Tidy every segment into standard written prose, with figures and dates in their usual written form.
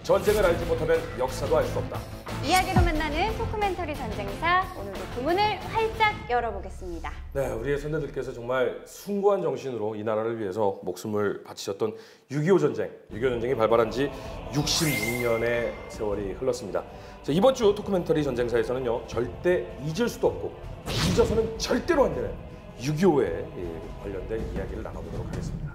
전쟁을 알지 못하면 역사도 알 수 없다. 이야기로 만나는 토크멘터리 전쟁사, 오늘도 그 문을 활짝 열어보겠습니다. 네, 우리의 선대들께서 정말 숭고한 정신으로 이 나라를 위해서 목숨을 바치셨던 6.25 전쟁. 6.25 전쟁이 발발한 지 66년의 세월이 흘렀습니다. 자, 이번 주 토크멘터리 전쟁사에서는요, 절대 잊을 수도 없고 잊어서는 절대로 안 되는 6.25에 관련된 이야기를 나눠보도록 하겠습니다.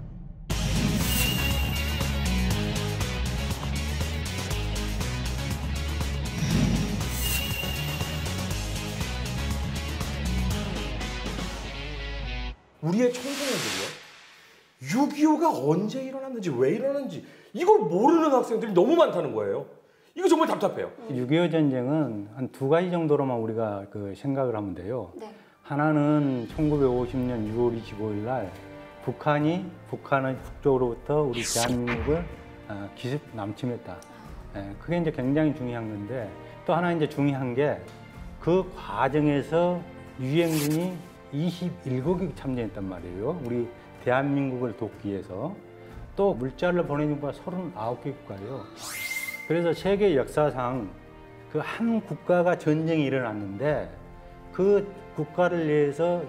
우리의 청소년들이요, 6.25가 언제 일어났는지, 왜 일어났는지 이걸 모르는 학생들이 너무 많다는 거예요. 이거 정말 답답해요. 6.25 전쟁은 한 두 가지 정도로만 우리가 생각을 하면 돼요. 네. 하나는 1950년 6월 25일 날 북한의 북쪽으로부터 우리 대한민국을 기습 남침했다. 그게 이제 굉장히 중요한 건데, 또 하나 이제 중요한 게 그 과정에서 유엔군이 21국이 참전했단 말이에요. 우리 대한민국을 돕기 위해서. 또 물자를 보내준 국가 39개 국가예요. 그래서 세계 역사상 그 한 국가가 전쟁이 일어났는데 그 국가를 위해서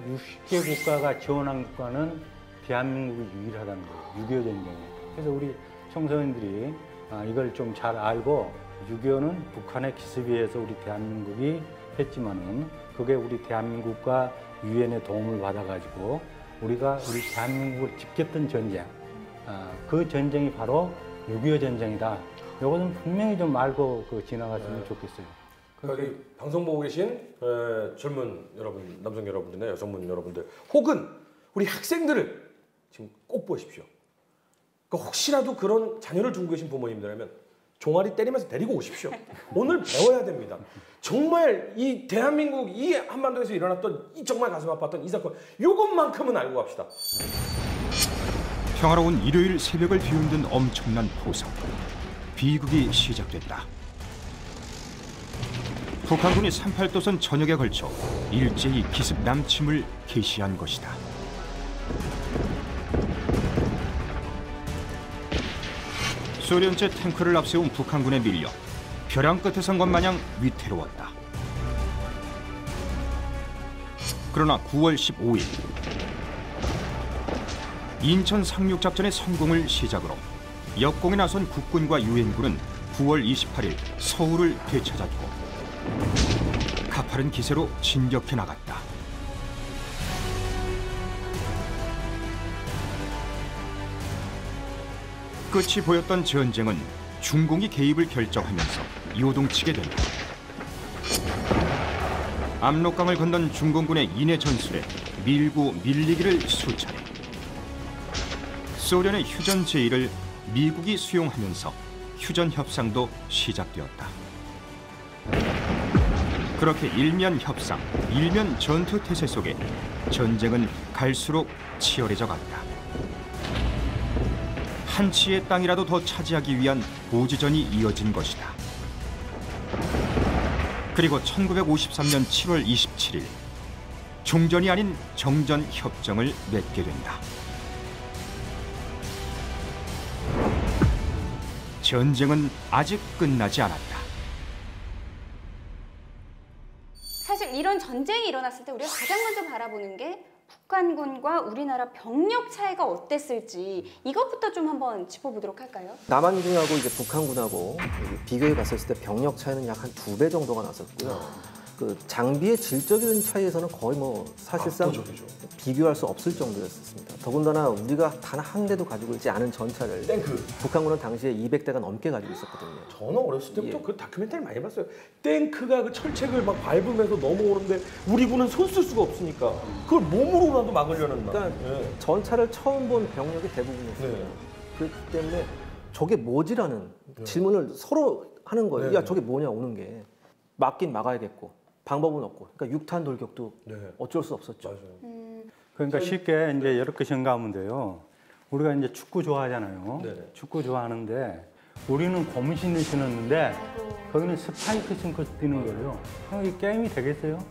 60개 국가가 지원한 국가는 대한민국이 유일하다는 거예요. 6.25 전쟁에. 그래서 우리 청소년들이 이걸 좀 잘 알고, 6.25는 북한의 기습에 의해서 우리 대한민국이 했지만은 그게 우리 대한민국과 유엔의 도움을 받아가지고 우리가 우리 대한민국을 지켰던 전쟁, 그 전쟁이 바로 6.25 전쟁이다. 이것은 분명히 좀 알고 지나갔으면 좋겠어요. 여기 방송 보고 계신 젊은 여러분, 남성 여러분들이나 여성분 여러분들, 혹은 우리 학생들을 지금 꼭 보십시오. 그러니까 혹시라도 그런 자녀를 두고 계신 부모님들이라면 종아리 때리면서 데리고 오십시오. 오늘 배워야 됩니다. 정말 이 대한민국, 이 한반도에서 일어났던 이 정말 가슴 아팠던 이 사건, 이것만큼은 알고 갑시다. 평화로운 일요일 새벽을 뒤흔든 엄청난 포성. 비극이 시작됐다. 북한군이 38도선 전역에 걸쳐 일제히 기습 남침을 개시한 것이다. 소련제 탱크를 앞세운 북한군에 밀려 벼랑 끝에 선 것 마냥 위태로웠다. 그러나 9월 15일 인천 상륙작전의 성공을 시작으로 역공에 나선 국군과 유엔군은 9월 28일 서울을 되찾았고 가파른 기세로 진격해 나갔다. 끝이 보였던 전쟁은 중공이 개입을 결정하면서 요동치게 된다. 압록강을 건넌 중공군의 인해 전술에 밀고 밀리기를 수차례. 소련의 휴전 제의를 미국이 수용하면서 휴전 협상도 시작되었다. 그렇게 일면 협상, 일면 전투 태세 속에 전쟁은 갈수록 치열해져 갔다. 한치의 땅이라도 더 차지하기 위한 고지전이 이어진 것이다. 그리고 1953년 7월 27일 종전이 아닌 정전 협정을 맺게 된다. 전쟁은 아직 끝나지 않았다. 사실 이런 전쟁이 일어났을 때 우리가 가장 먼저 바라보는 게 북한군과 우리나라 병력 차이가 어땠을지, 이것부터 좀 한번 짚어보도록 할까요? 남한군하고 이제 북한군하고 비교해 봤을 때 병력 차이는 약 한 2배 정도가 났었고요. 그 장비의 질적인 차이에서는 거의 사실상 비교할 수 없을 정도였습니다. 더군다나 우리가 단 한 대도 가지고 있지 않은 전차를 탱크. 북한군은 당시에 200대가 넘게 가지고 있었거든요. 저는 어렸을 때부터 그 다큐멘터리 많이 봤어요. 탱크가 그 철책을 막 밟으면서 넘어오는데 우리 군은 손 쓸 수가 없으니까 그걸 몸으로라도 막으려는 막. 그러니까 전차를 처음 본 병력이 대부분이었어요. 네. 그렇기 때문에 저게 뭐지라는 질문을 서로 하는 거예요. 야, 저게 뭐냐, 오는 게. 막긴 막아야겠고 방법은 없고. 그러니까 육탄 돌격도 어쩔 수 없었죠. 맞아요. 그러니까 쉽게 이제 이렇게 생각하면 돼요. 우리가 이제 축구 좋아하잖아요. 네네. 축구 좋아하는데 우리는 고무신을 신었는데 거기는 스파이크 신고 뛰는 거예요. 그럼 이 게임이 되겠어요?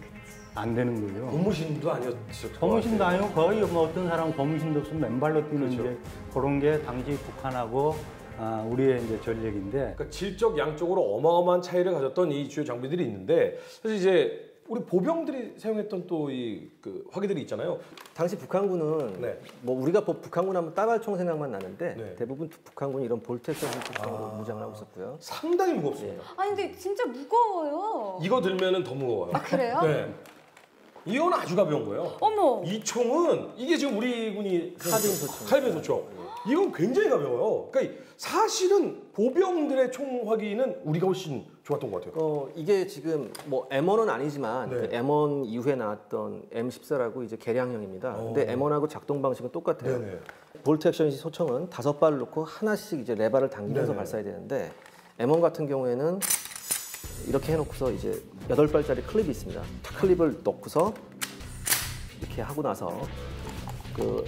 안 되는 거예요. 고무신도 아니었죠. 고무신도 아니고 거의 어떤 사람은 고무신도 없으면 맨발로 뛰는 그렇죠. 이제 그런 게 당시 북한하고 우리의 이제 전력인데. 그러니까 질적 양적으로 어마어마한 차이를 가졌던 이 주요 장비들이 있는데 사실 이제 우리 보병들이 사용했던 또 이 그 화기들이 있잖아요. 당시 북한군은 네. 뭐 우리가 북한군 하면 따발총 생각만 나는데 네. 대부분 북한군이 이런 볼트 액션 시스템으로 무장을 하고 있었고요. 상당히 무겁습니다. 아니 근데 진짜 무거워요. 이거 들면은 더 무거워요. 아 그래요? 네. 이건 아주 가벼운 거예요. 어머. 이 총은 이게 지금 우리 군이 카빈 소총. 카빈 소총. 이건 굉장히 가벼워요. 그러니까 사실은 보병들의 총 화기는 우리가 훨씬 좋았던 것 같아요. 이게 지금 뭐 M1은 아니지만 네. 그 M1 이후에 나왔던 M14라고 이제 개량형입니다. 근데 M1하고 작동 방식은 똑같아요. 네네. 볼트 액션 소총은 5발을 놓고 하나씩 이제 레바를 당기면서 네네. 발사해야 되는데 M1 같은 경우에는 이렇게 해놓고서 이제 8발짜리 클립이 있습니다. 클립을 넣고서 이렇게 하고 나서 그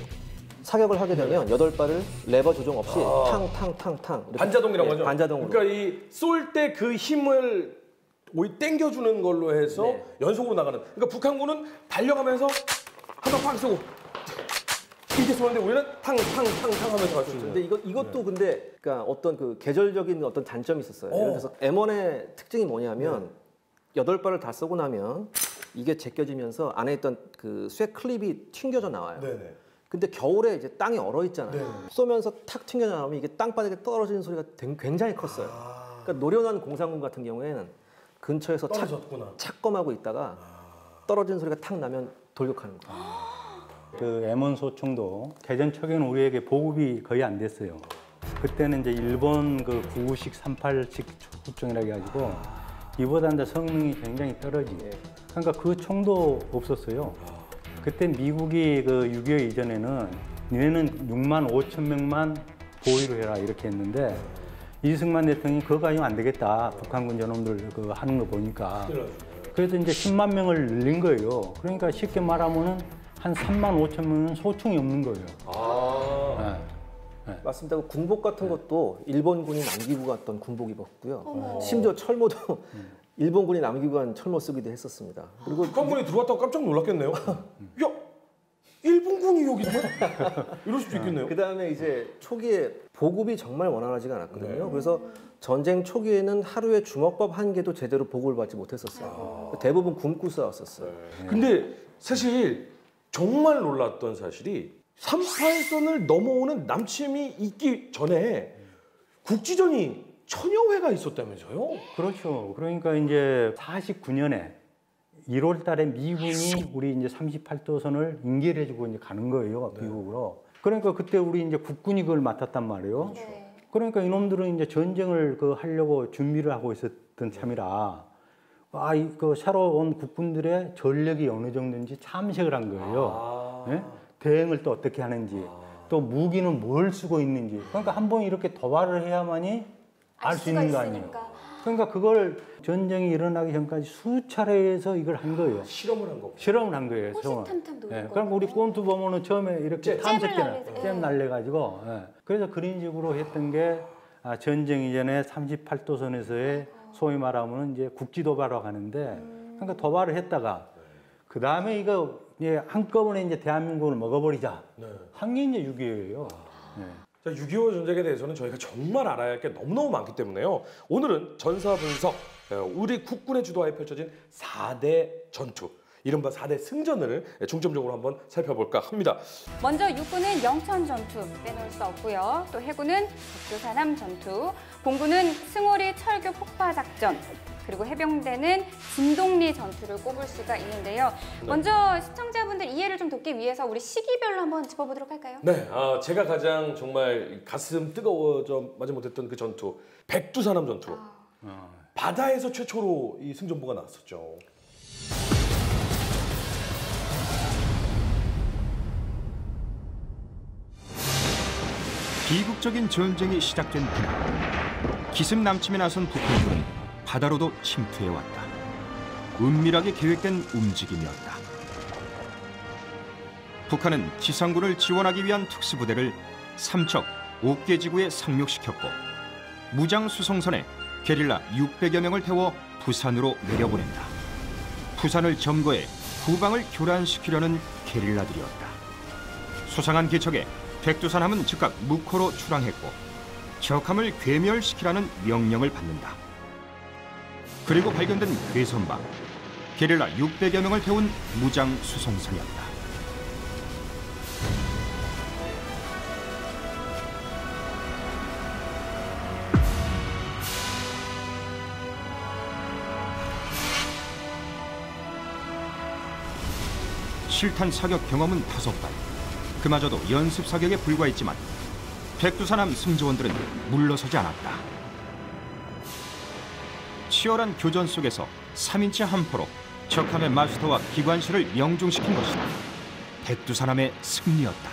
사격을 하게 되면 8발을 레버 조정 없이 탕탕탕탕 이렇게 반자동이라고 하죠. 반자동으로. 그러니까 이 쏠 때 그 힘을 오히 당겨주는 걸로 해서 네. 연속으로 나가는. 그러니까 북한군은 달려가면서 한 방 팍 쏘고 이렇게 쏘는데 우리는 탕탕탕탕 하면서 갈 수 있는. 근데 이것도 근데 그러니까 어떤 그 계절적인 어떤 단점이 있었어요. 예를 들어서 M1의 특징이 뭐냐면 8발을 다 쏘고 나면 이게 제껴지면서 안에 있던 그 쇠 클립이 튕겨져 나와요. 네네. 근데 겨울에 이제 땅이 얼어 있잖아요. 네. 쏘면서 탁 튕겨져 나오면 이게 땅바닥에 떨어지는 소리가 굉장히 컸어요. 그러니까 노련한 공산군 같은 경우에는 근처에서 떨어졌구나. 착검하고 있다가 떨어지는 소리가 탁 나면 돌격하는 거예요. 그 M1 소총도 개전 초기에는 우리에게 보급이 거의 안 됐어요. 그때는 이제 일본 그 9구식 38식 소총이라 해가지고 이보다 이제 성능이 굉장히 떨어지고 그러니까 그 총도 없었어요. 그때 미국이 그 6.25 이전에는 니네는 6만 5천 명만 보위로 해라 이렇게 했는데 이승만 대통령이 그거 가지고 안 되겠다. 북한군 저놈들 그 하는 거 보니까. 그래서 이제 10만 명을 늘린 거예요. 그러니까 쉽게 말하면은 한 3만 5천 명은 소총이 없는 거예요. 맞습니다. 그 군복 같은 것도 일본군이 남기고 갔던 군복 입었고요. 심지어 철모도 일본군이 남기고 간 철모 쓰기도 했었습니다. 그리고 북한군이 들어왔다고 깜짝 놀랐겠네요. 야, 일본군이 여기 있네? 이럴 수도 있겠네요. 그 다음에 이제 초기에 보급이 정말 원활하지가 않았거든요. 그래서 전쟁 초기에는 하루에 주먹밥 한 개도 제대로 보급을 받지 못했었어요. 대부분 굶고 싸웠었어요. 근데 사실 정말 놀랐던 사실이 38선을 넘어오는 남침이 있기 전에 국지전이 1000여 회가 있었다면서요? 그렇죠. 그러니까 이제 49년에 1월 달에 미군이 우리 이제 38도선을 인계를 해주고 이제 가는 거예요. 미국으로. 그러니까 그때 우리 이제 국군이 그걸 맡았단 말이에요. 네. 그러니까 이놈들은 이제 전쟁을 그 하려고 준비를 하고 있었던 참이라 그 새로 온 국군들의 전력이 어느 정도인지 참색을 한 거예요. 예? 대응을 또 어떻게 하는지, 또 무기는 뭘 쓰고 있는지. 그러니까 한 번 이렇게 도발을 해야만이 알 수 있는 거 아니에요. 그러니까 그걸 전쟁이 일어나기 전까지 수차례에서 이걸 한 거예요. 실험을 한 거고. 실험을 한 거예요. 호시탐탐 노린 예, 거. 그럼 우리 꼰투 보면은 처음에 이렇게 탐색대나 날리죠. 잼 날려가지고 그래서 그런 식으로 했던 게 전쟁 이전에 38도선에서의 소위 말하면 이제 국지 도발하고 가는데 그러니까 도발을 했다가 그 다음에 이거 이제 한꺼번에 이제 대한민국을 먹어버리자 한 게 이제 6.25예요. 자, 6.25 전쟁에 대해서는 저희가 정말 알아야 할 게 너무너무 많기 때문에요. 오늘은 전사 분석, 우리 국군의 주도하에 펼쳐진 4대 전투, 이른바 4대 승전을 중점적으로 한번 살펴볼까 합니다. 먼저 육군은 영천 전투 빼놓을 수 없고요. 또 해군은 백두산함 전투, 공군은 승오리 철교 폭파 작전, 그리고 해병대는 진동리 전투를 꼽을 수가 있는데요. 먼저 시청자분들 이해를 좀 돕기 위해서 우리 시기별로 한번 짚어보도록 할까요? 네, 제가 가장 정말 가슴 뜨거워져 마지 못했던 그 전투, 백두산함 전투. 바다에서 최초로 이 승전보가 나왔었죠. 비극적인 전쟁이 시작된 그날 기습 남침에 나선 북한군은 바다로도 침투해왔다. 은밀하게 계획된 움직임이었다. 북한은 지상군을 지원하기 위한 특수부대를 삼척, 옥계지구에 상륙시켰고 무장 수송선에 게릴라 600여 명을 태워 부산으로 내려보낸다. 부산을 점거해 후방을 교란시키려는 게릴라들이었다. 수상한 기척에 백두산함은 즉각 묵호로 출항했고 적함을 괴멸시키라는 명령을 받는다. 그리고 발견된 괴선박, 게릴라 600여 명을 태운 무장 수송선이었다. 실탄 사격 경험은 5발. 그마저도 연습 사격에 불과했지만 백두산함 승조원들은 물러서지 않았다. 치열한 교전 속에서 3인치 함포로 적함의 마스터와 기관실을 명중시킨 것이다. 백두산함의 승리였다.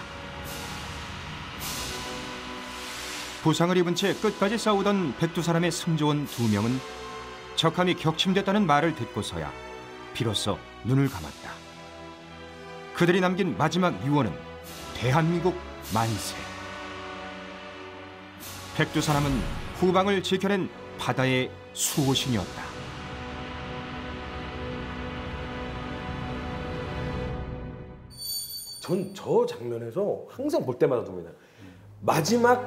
부상을 입은 채 끝까지 싸우던 백두산함의 승조원 2명은 적함이 격침됐다는 말을 듣고서야 비로소 눈을 감았다. 그들이 남긴 마지막 유언은 대한민국 만세. 백두산함은 후방을 지켜낸 바다의 수호신이었다. 전 저 장면에서 항상 볼 때마다 듭니다. 마지막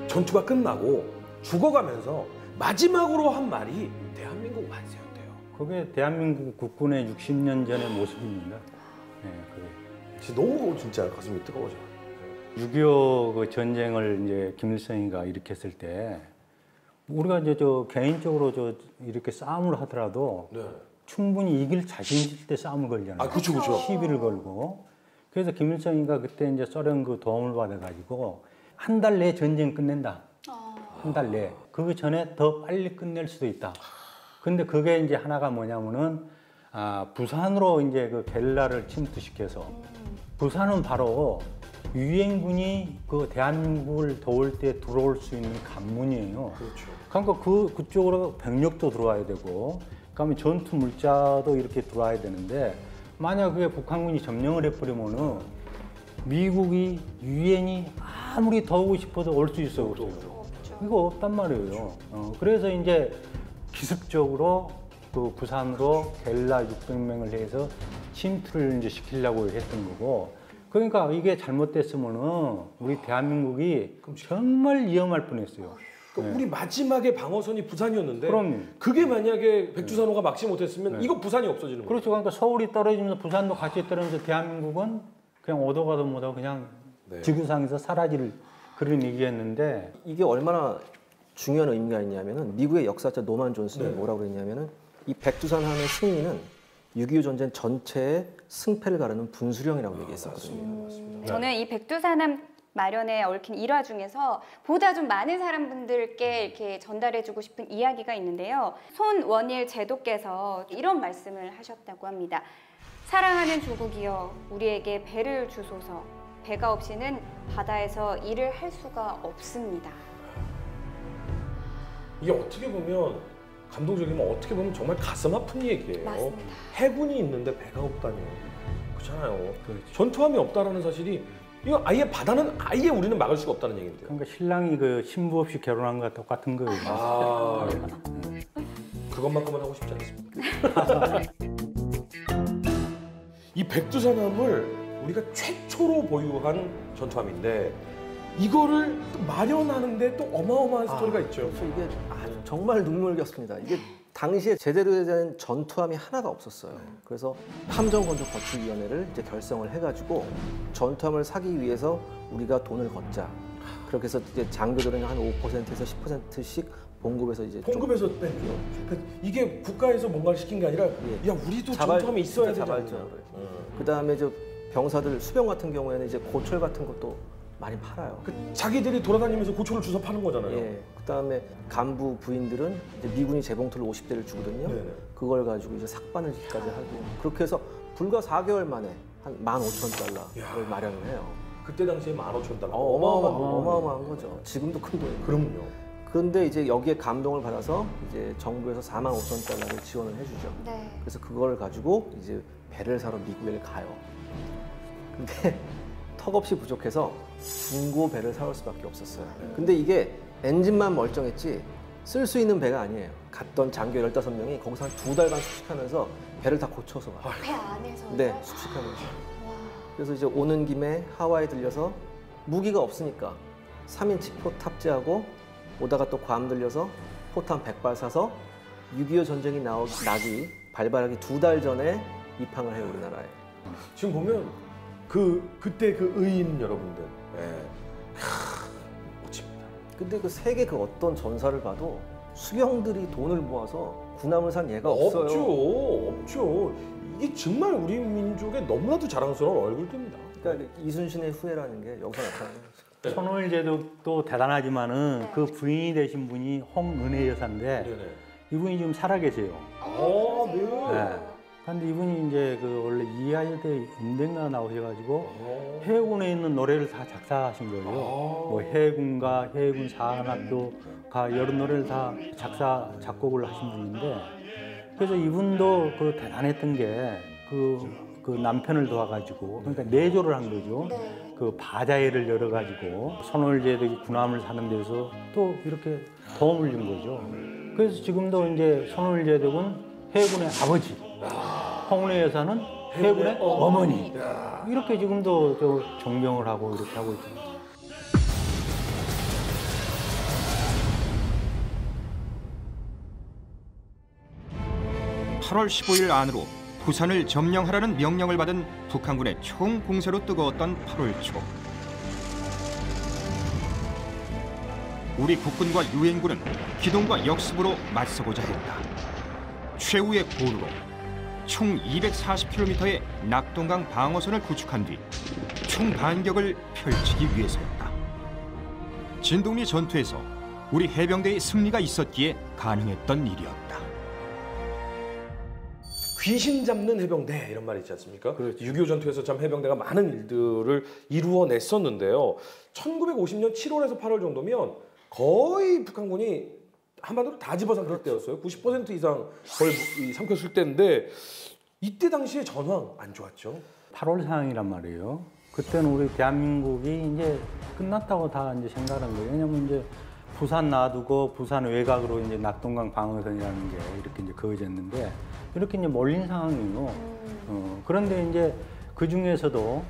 전투가 끝나고 죽어가면서 마지막으로 한 말이 대한민국 만세였대요. 그게 대한민국 국군의 60년 전의 모습입니다. 네, 그게. 진짜 너무 진짜 가슴이 뜨거워져요. 6.25 그 전쟁을 이제 김일성이가 일으켰을 때 우리가 이제 저 개인적으로 저 이렇게 싸움을 하더라도 네. 충분히 이길 자신 있을 때 싸움을 걸잖아요. 아, 그렇죠, 그렇죠. 시비를 걸고. 그래서 김일성이가 그때 이제 소련 그 도움을 받아가지고 한 달 내에 전쟁 끝낸다. 한 달 내에. 그 전에 더 빨리 끝낼 수도 있다. 근데 그게 이제 하나가 뭐냐면은 부산으로 이제 그 게릴라를 침투시켜서 부산은 바로 유엔군이 그 대한민국을 도울 때 들어올 수 있는 관문이에요. 그렇죠. 그러니까 그쪽으로 병력도 들어와야 되고, 그다음에 전투 물자도 이렇게 들어와야 되는데 만약 그게 북한군이 점령을 해버리면은 미국이 유엔이 아무리 더 오고 싶어도 올 수 있어 없어요. 이거 없단 말이에요. 그래서 이제 기습적으로 그 부산으로 게릴라 600명을 해서 침투를 이제 시키려고 했던 거고. 그러니까 이게 잘못됐으면은 우리 대한민국이 정말 위험할 뻔했어요. 그러니까 우리 마지막에 방어선이 부산이었는데 그럼요. 그게 만약에 백두산호가 막지 못했으면 이거 부산이 없어지는 거예요. 그렇죠. 그러니까 서울이 떨어지면서 부산도 같이 떨어지면서 대한민국은 그냥 오도 가도 못하고 그냥 지구상에서 사라질 그런 얘기였는데 이게 얼마나 중요한 의미가 있냐면은 미국의 역사자 노만 존슨이 뭐라고 그랬냐면은 이 백두산함의 승리는 6.25 전쟁 전체의 승패를 가르는 분수령이라고 얘기했었거든요. 저는 이 백두산함 마련에 얽힌 일화 중에서 보다 좀 많은 사람분들께 이렇게 전달해주고 싶은 이야기가 있는데요. 손원일 제도께서 이런 말씀을 하셨다고 합니다. 사랑하는 조국이여, 우리에게 배를 주소서. 배가 없이는 바다에서 일을 할 수가 없습니다. 이게 어떻게 보면 감동적이면 어떻게 보면 정말 가슴 아픈 얘기예요. 맞습니다. 해군이 있는데 배가 없다뇨. 그렇잖아요. 그렇죠. 전투함이 없다라는 사실이 이거 아예 바다는 아예 우리는 막을 수가 없다는 얘기인데요. 그러니까 신랑이 그 신부 없이 결혼한 거와 똑같은 거예요. 아, 그것만큼은 하고 싶지 않습니다. 이 백두산함을 우리가 최초로 보유한 전투함인데 이거를 또 마련하는데 또 어마어마한 스토리가 있죠. 그래서 이게 정말 눈물겼습니다. 이게 당시에 제대로 된 전투함이 하나가 없었어요. 그래서 함정건조건축위원회를 이제 결성을 해가지고 전투함을 사기 위해서 우리가 돈을 걷자. 그렇게 해서 이제 장교들은 한 5%에서 10%씩 봉급에서 이제 봉급에서 빼죠. 그러니까 이게 국가에서 뭔가를 시킨 게 아니라 야 우리도 전투함이 있어야 되잖아요. 그 다음에 저 병사들 수병 같은 경우에는 이제 고철 같은 것도 많이 팔아요. 그 자기들이 돌아다니면서 고초를 주워 파는 거잖아요. 예. 그다음에 간부 부인들은 이제 미군이 재봉틀을 50대를 주거든요. 네네. 그걸 가지고 이제 삭바늘까지 하고 그렇게 해서 불과 4개월 만에 한 15,000달러를 마련을 해요. 그때 당시에 15,000달러. 어마어마한 거죠. 지금도 큰 돈이에요. 그럼요. 그런데 이제 여기에 감동을 받아서 이제 정부에서 45,000달러를 지원을 해주죠. 네. 그래서 그걸 가지고 이제 배를 사러 미국에 가요. 근데 턱없이 부족해서 중고 배를 사올 수밖에 없었어요. 근데 이게 엔진만 멀쩡했지 쓸 수 있는 배가 아니에요. 갔던 장교 15명이 거기서 한 2달간 숙식하면서 배를 다 고쳐서 가요. 배 안에서요? 네, 숙식하면서. 와. 그래서 이제 오는 김에 하와이 들려서 무기가 없으니까 3인치 포 탑재하고 오다가 또 괌 들려서 포탄 100발 사서 6.25 전쟁이 나기 발발하기 2달 전에 입항을 해요, 우리나라에. 지금 보면 그때 그 의인 여러분들, 멋집니다. 근데 그 세계 그 어떤 전사를 봐도 수령들이 돈을 모아서 군함을 산 예가 없어요. 없죠. 이게 정말 우리 민족의 너무나도 자랑스러운 얼굴들입니다. 그러니까 이순신의 후예라는 게 여기서 나타나는 거죠. 손호일 제독도 대단하지만은 그 부인이 되신 분이 홍은혜 여사인데 네네. 이분이 지금 살아계세요. 네. 근데 이분이 이제 그 원래 이하여대 음대인가 나오셔가지고 해군에 있는 노래를 다 작사하신 거예요. 뭐 해군가 해군 사관학교가 여러 노래를 다 작곡을 하신 분인데 그래서 이분도 그 대단했던 게 그 남편을 도와가지고 그러니까 내조를 한 거죠. 그 바자회를 열어가지고 손호일 제독이 군함을 사는 데서 또 이렇게 도움을 준 거죠. 그래서 지금도 이제 손호일 제독은 해군의 아버지, 홍은혜 여사는 해군의 어머니. 이렇게 지금도 저 존경을 하고 이렇게 하고 있습니다. 8월 15일 안으로 부산을 점령하라는 명령을 받은 북한군의 총공세로 뜨거웠던 8월 초. 우리 국군과 유엔군은 기동과 역습으로 맞서고자 했다. 최후의 보루로 총 240km의 낙동강 방어선을 구축한 뒤 총반격을 펼치기 위해서였다. 진동리 전투에서 우리 해병대의 승리가 있었기에 가능했던 일이었다. 귀신 잡는 해병대 이런 말이 있지 않습니까? 그렇죠. 6.25 전투에서 참 해병대가 많은 일들을 이루어냈었는데요. 1950년 7월에서 8월 정도면 거의 북한군이 한반도를 다 집어삼킬 때였어요. 90% 이상 거의 삼켰을 때인데 이때 당시에 전황 안 좋았죠? 8월 상황이란 말이에요. 그때는 우리 대한민국이 이제 끝났다고 다 이제 생각한 거예요. 왜냐면 이제 부산 놔두고 부산 외곽으로 이제 낙동강 방어선이라는 게 이렇게 이제 그어졌는데 이렇게 이제 몰린 상황이에요. 그런데 이제 그 중에서도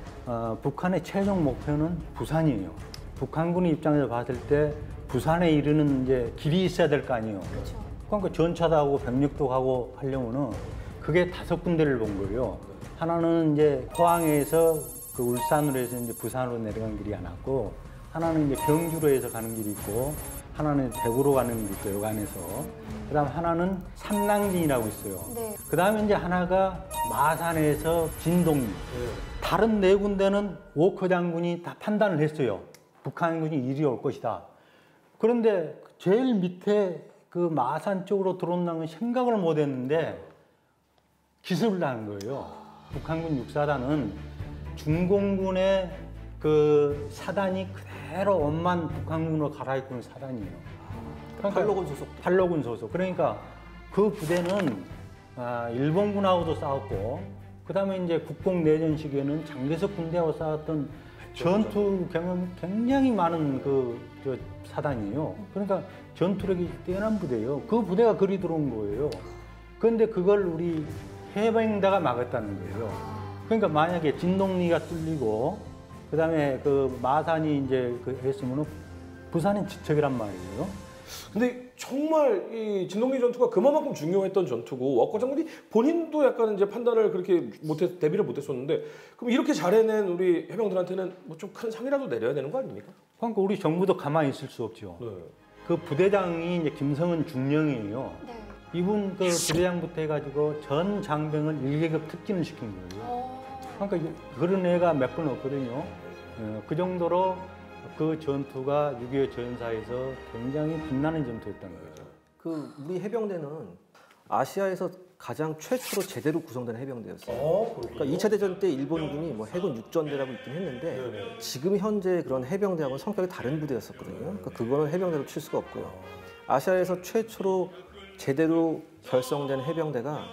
북한의 최종 목표는 부산이에요. 북한군의 입장에서 봤을 때 부산에 이르는 이제 길이 있어야 될 거 아니에요. 그렇죠. 그러니까 전차도 하고 병력도 하고 하려면은 그게 5군데를 본 거예요. 하나는 이제 포항에서 그 울산으로 해서 이제 부산으로 내려간 길이 하나 있고, 하나는 이제 경주로 해서 가는 길이 있고, 하나는 대구로 가는 길이 있고, 여간에서. 그다음 하나는 삼낭진이라고 있어요. 네. 그다음에 이제 하나가 마산에서 진동리. 다른 4군데는 워커 장군이 다 판단을 했어요. 북한군이 이리 올 것이다. 그런데 제일 밑에 그 마산 쪽으로 들어온다는 생각을 못 했는데 기습을 하는 거예요. 북한군 육사단은 중공군의 그 사단이 그대로 원만 북한군으로 갈아입고 있는 사단이에요. 그러니까 팔로군 소속. 팔로군 소속. 그러니까 그 부대는 일본군하고도 싸웠고, 그 다음에 이제 국공내전 시기에는 장개석 군대하고 싸웠던 전투 경험 굉장히 많은 저 사단이에요. 그러니까 전투력이 뛰어난 부대예요. 그 부대가 그리 들어온 거예요. 그런데 그걸 우리 해병대가 막았다는 거예요. 그러니까 만약에 진동리가 뚫리고 그다음에 그 마산이 이제 했으면은 부산은 지척이란 말이에요. 근데 정말 이 진동리 전투가 그만큼 중요했던 전투고 워커 장군이 본인도 약간 이제 판단을 그렇게 대비를 못했었는데 그럼 이렇게 잘해낸 우리 해병들한테는 뭐 좀 큰 상이라도 내려야 되는 거 아닙니까? 그러니까 우리 정부도 가만히 있을 수 없죠. 네. 그 부대장이 이제 김성은 중령이에요. 네. 이분 그 부대장부터 해가지고 전 장병을 1계급 특진을 시킨 거예요. 그러니까 그런 애가 몇 번 없거든요. 그 정도로 그 전투가 6.25 전사에서 굉장히 빛나는 전투였다는 거죠. 그 우리 해병대는 아시아에서 가장 최초로 제대로 구성된 해병대였어요. 그러니까 2차 대전 때 일본군이 뭐 해군 육전대라고 있긴 했는데 네네. 지금 현재 그런 해병대하고는 성격이 다른 부대였었거든요. 그러니까 그거는 해병대로 칠 수가 없고요. 아시아에서 최초로 제대로 결성된 해병대가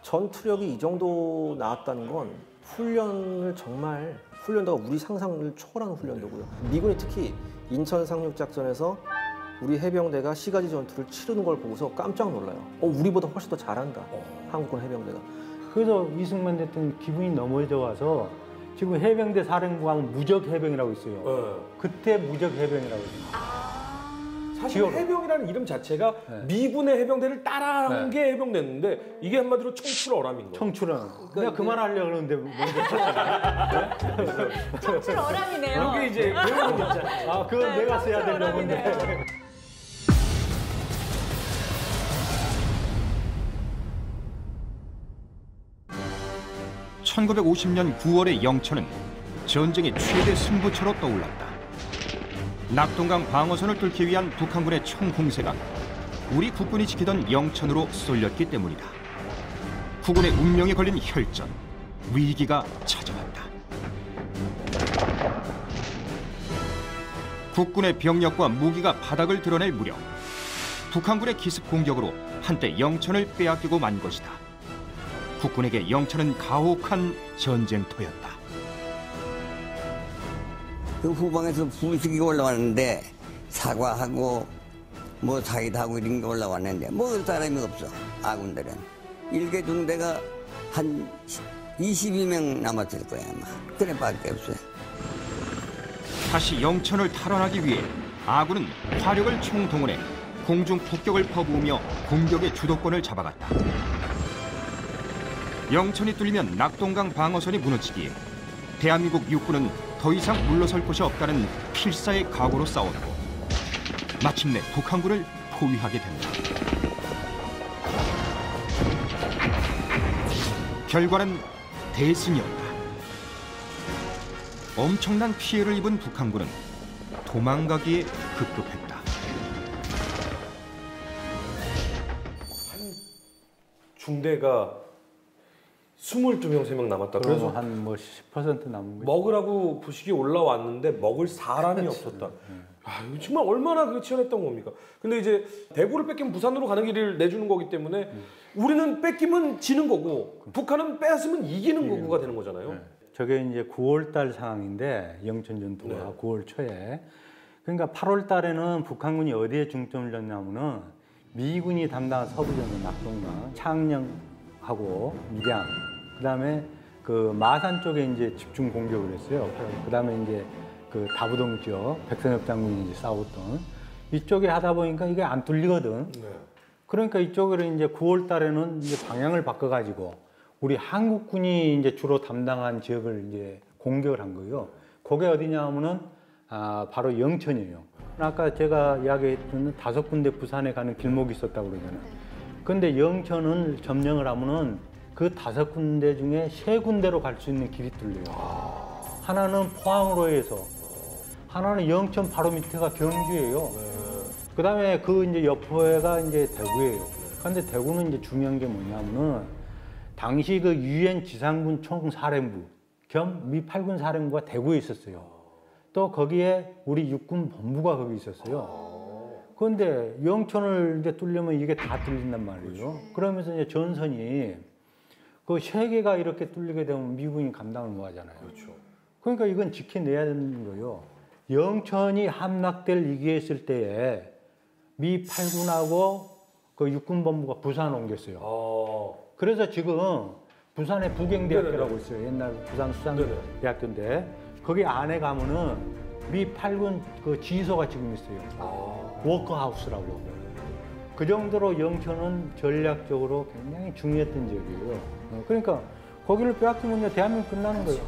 전투력이 이 정도 나왔다는 건 훈련도가 우리 상상을 초월하는 훈련도고요. 미군이 특히 인천 상륙작전에서 우리 해병대가 시가지 전투를 치르는 걸 보고서 깜짝 놀라요. 우리보다 훨씬 더 잘한다. 한국군 해병대가. 그래서 이승만 대통령 기분이 너무 좋아서 지금 해병대 사령부하면 무적 해병이라고 있어요. 그때 무적 해병이라고 있어요. 사실 해병이라는 이름 자체가 미군의 해병대를 따라한 게 해병대인데 이게 한마디로 청출어람인 거예요. 청출어람. 내가 그만하려고 그러는데 먼저 청출어람이네요. 이게 이제 배우는 거 있잖아요. 아, 그건 내가 써야 되려고 했는데. 1950년 9월의 영천은 전쟁의 최대 승부처로 떠올랐다. 낙동강 방어선을 뚫기 위한 북한군의 총공세가 우리 국군이 지키던 영천으로 쏠렸기 때문이다. 국군의 운명이 걸린 혈전, 위기가 찾아왔다. 국군의 병력과 무기가 바닥을 드러낼 무렵 북한군의 기습 공격으로 한때 영천을 빼앗기고 만 것이다. 국군에게 영천은 가혹한 전쟁터였다. 그 후방에서 부식이 올라왔는데 사과하고 뭐 사기도 하고 이런 게 올라왔는데 먹을 사람이 없어. 아군들은 일개 중대가 한 22명 남았을 거야 아마. 그래밖에 없어요. 다시 영천을 탈환하기 위해 아군은 화력을 총동원해 공중 폭격을 퍼부으며 공격의 주도권을 잡아갔다. 영천이 뚫리면 낙동강 방어선이 무너지기에 대한민국 육군은 더 이상 물러설 곳이 없다는 필사의 각오로 싸웠고 마침내 북한군을 포위하게 된다. 결과는 대승이었다. 엄청난 피해를 입은 북한군은 도망가기에 급급했다. 중대가 22명, 3명 남았다. 그래서 한 뭐 10% 남은 거죠. 먹으라고 부식이 올라왔는데 먹을 사람이 없었다. 아, 이거 정말 얼마나 그 치열했던 겁니까? 근데 이제 대구를 뺏기면 부산으로 가는 길을 내주는 거기 때문에 우리는 뺏기면 지는 거고 북한은 뺏으면 이기는 거가 되는 거잖아요. 저게 이제 9월 달 상황인데 영천 전투가 9월 초에 그러니까 8월 달에는 북한군이 어디에 중점을 뒀냐면은 미군이 담당한 서부전선 낙동강, 창녕하고 밀양, 그다음에 그 마산 쪽에 이제 집중 공격을 했어요. 그다음에 이제 그 다부동 지역 백선엽 장군이 이제 싸웠던 이쪽에 하다 보니까 이게 안 뚫리거든. 그러니까 이쪽으로 이제 9월 달에는 이제 방향을 바꿔가지고 우리 한국군이 이제 주로 담당한 지역을 이제 공격을 한 거예요. 그게 어디냐 하면은 바로 영천이에요. 아까 제가 이야기했던 5군데 부산에 가는 길목이 있었다고 그러잖아요. 근데 영천을 점령을 하면은 그 5군데 중에 3군데로 갈 수 있는 길이 뚫려요. 하나는 포항으로 해서, 하나는 영천 바로 밑에가 경주예요. 그 다음에 그 이제 옆에가 이제 대구예요. 그런데 대구는 이제 중요한 게 뭐냐면은 당시 그 유엔 지상군 총사령부 겸 미 8군 사령부가 대구에 있었어요. 또 거기에 우리 육군 본부가 거기 있었어요. 그런데 영천을 이제 뚫리면 이게 다 뚫린단 말이에요. 그러면서 이제 전선이 그 3개가 이렇게 뚫리게 되면 미군이 감당을 못 하잖아요. 그러니까 이건 지켜내야 되는 거예요. 영천이 함락될 위기에 있을 때에 미 8군하고 그 육군본부가 부산 옮겼어요. 그래서 지금 부산에 부경대학교라고 있어요. 옛날 부산 수장대학교인데 거기 안에 가면은 미 8군 그 지휘소가 지금 있어요. 워크하우스라고. 그 정도로 영천은 전략적으로 굉장히 중요했던 지역이에요. 그러니까 거기를 빼앗기면 대한민국 끝나는 거예요.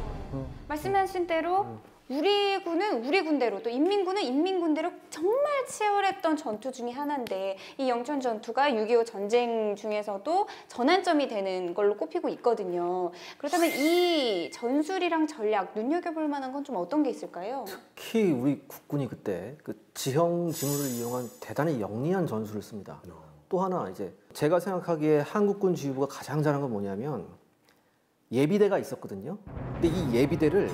말씀하신 대로 우리 군은 우리 군대로 또 인민군은 인민군대로 정말 치열했던 전투 중에 하나인데 이 영천 전투가 6.25 전쟁 중에서도 전환점이 되는 걸로 꼽히고 있거든요. 그렇다면 이 전술이랑 전략 눈여겨볼 만한 건 좀 어떤 게 있을까요? 특히 우리 국군이 그때 그 지형 지물을 이용한 대단히 영리한 전술을 씁니다. 또 하나 이제 제가 생각하기에 한국군 지휘부가 가장 잘한 건 뭐냐면 예비대가 있었거든요. 근데 이 예비대를